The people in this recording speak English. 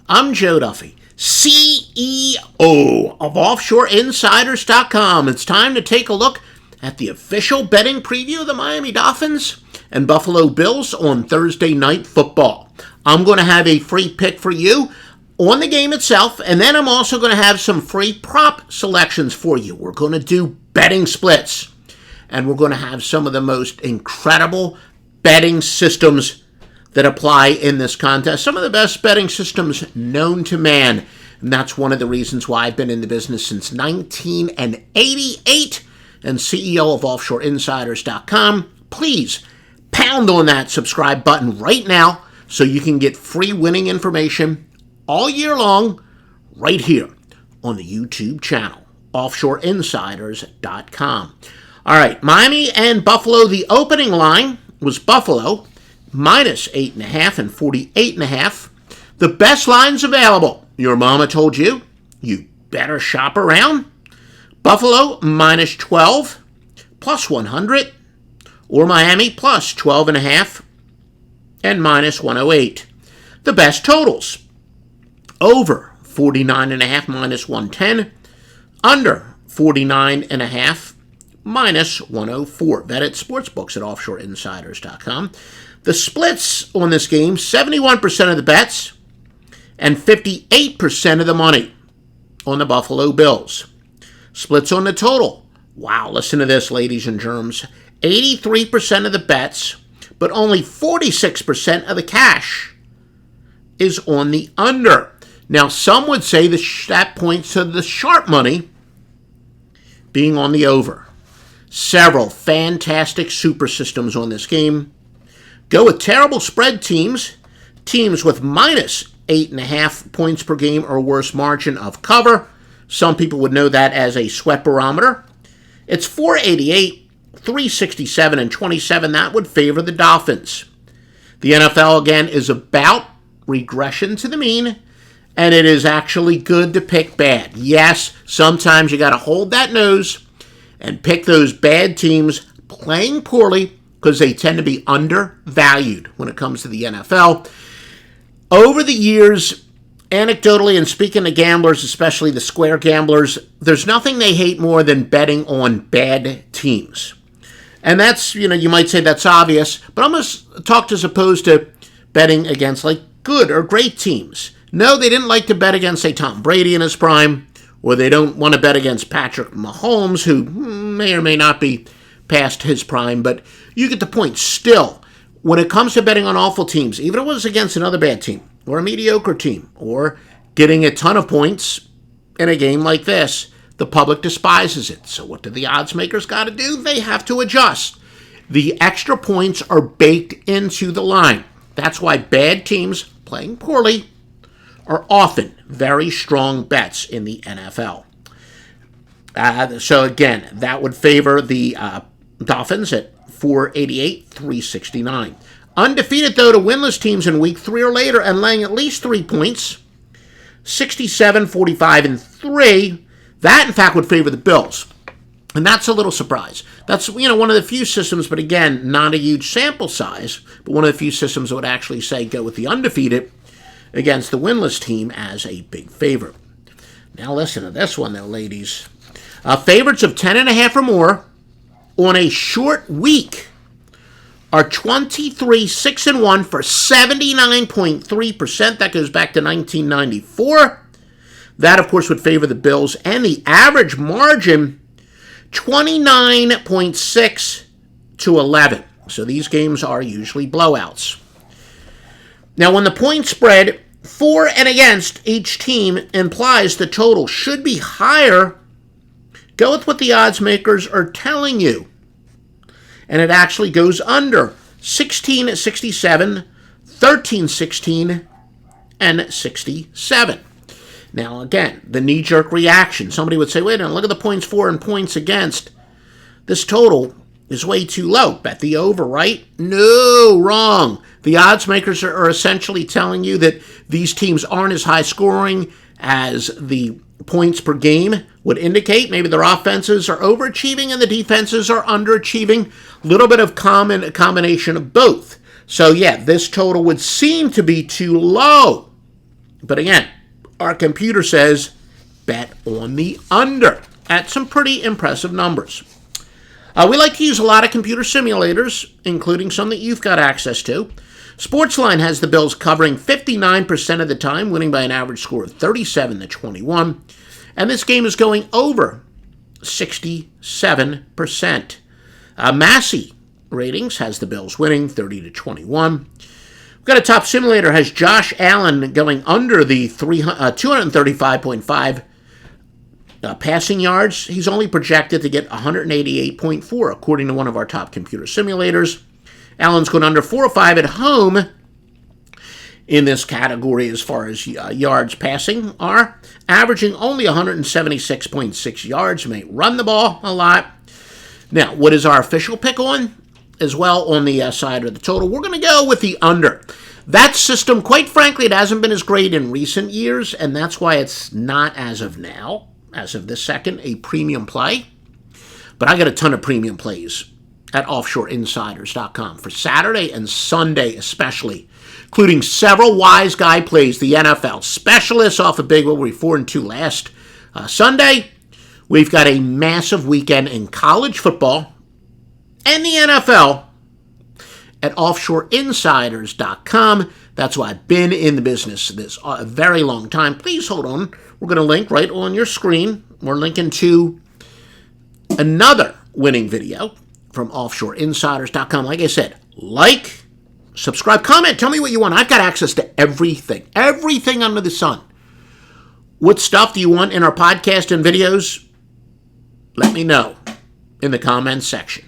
I'm Joe Duffy, CEO of OffshoreInsiders.com. It's time to take a look at the official betting preview of the Miami Dolphins and Buffalo Bills on Thursday Night Football. I'm going to have a free pick for you on the game itself, and then I'm also going to have some free prop selections for you. We're going to do betting splits, and we're going to have some of the most incredible betting systems that apply in this contest. Some of the best betting systems known to man. And that's one of the reasons why I've been in the business since 1988 and CEO of OffshoreInsiders.com. Please pound on that subscribe button right now so you can get free winning information all year long right here on the YouTube channel, OffshoreInsiders.com. All right, Miami and Buffalo. The opening line was Buffalo minus 8.5 and 48.5. The best lines available. Your mama told you, you better shop around. Buffalo minus 12, plus 100. Or Miami plus 12.5 and minus 108. The best totals. Over 49.5 minus 110. Under 49.5 minus 104. Bet at sportsbooks at offshoreinsiders.com. The splits on this game, 71% of the bets and 58% of the money on the Buffalo Bills. Splits on the total. Wow, listen to this, ladies and germs. 83% of the bets, but only 46% of the cash is on the under. Now, some would say that points to the sharp money being on the over. Several fantastic super systems on this game. Go with terrible spread teams, teams with minus 8.5 points per game or worse margin of cover. Some people would know that as a sweat barometer. It's 488, 367, and 27. That would favor the Dolphins. The NFL, again, is about regression to the mean, and it is actually good to pick bad. Yes, sometimes you got to hold that nose and pick those bad teams playing poorly, because they tend to be undervalued when it comes to the NFL. Over the years, anecdotally, and speaking to gamblers, especially the square gamblers, there's nothing they hate more than betting on bad teams. And that's, you might say that's obvious, but I'm going to talk as opposed to betting against like good or great teams. No, they didn't like to bet against, say, Tom Brady in his prime, or they don't want to bet against Patrick Mahomes, who may or may not be past his prime, but you get the point. Still, when it comes to betting on awful teams, even if it was against another bad team, or a mediocre team, or getting a ton of points in a game like this, the public despises it. So what do the odds makers got to do? They have to adjust. The extra points are baked into the line. That's why bad teams playing poorly are often very strong bets in the NFL. So again, that would favor the Dolphins at 488, 369. Undefeated, though, to winless teams in week 3 or later and laying at least 3 points, 67, 45, and 3. That, in fact, would favor the Bills. And that's a little surprise. That's, one of the few systems, but again, not a huge sample size, but one of the few systems that would actually say go with the undefeated against the winless team as a big favorite. Now listen to this one, though, ladies. Favorites of 10.5 or more on a short week are 23, 6 and 1 for 79.3%. That goes back to 1994. That, of course, would favor the Bills. And the average margin, 29.6 to 11. So these games are usually blowouts. Now, when the point spread for and against each team implies the total should be higher, go with what the odds makers are telling you. And it actually goes under 16-67, 13-16, and 67. Now, again, the knee-jerk reaction. Somebody would say, wait a minute, look at the points for and points against. This total is way too low. Bet the over, right? No, wrong. The odds makers are essentially telling you that these teams aren't as high scoring as the points per game would indicate. Maybe their offenses are overachieving and the defenses are underachieving. A little bit of a combination of both. So yeah, this total would seem to be too low. But again, our computer says bet on the under at some pretty impressive numbers. We like to use a lot of computer simulators, including some that you've got access to. Sportsline has the Bills covering 59% of the time, winning by an average score of 37-21. And this game is going over 67%. Massey Ratings has the Bills winning 30-21. We've got a top simulator has Josh Allen going under the 235.5 passing yards. He's only projected to get 188.4, according to one of our top computer simulators. Allen's going under 405 at home in this category as far as yards passing are, averaging only 176.6 yards. May run the ball a lot. Now, what is our official pick on? As well, on the side of the total, we're going to go with the under. That system, quite frankly, it hasn't been as great in recent years, and that's why it's not, as of now, as of this second, a premium play. But I got a ton of premium plays at offshoreinsiders.com for Saturday and Sunday especially, including several wise guy plays, the NFL specialists off a big one. We were 4-2 last Sunday. We've got a massive weekend in college football and the NFL at offshoreinsiders.com. That's why I've been in the business this a very long time. Please hold on. We're going to link right on your screen. We're linking to another winning video from offshoreinsiders.com. Like I said, like, subscribe, comment, tell me what you want. I've got access to everything under the sun. What stuff do you want in our podcast and videos? Let me know in the comments section.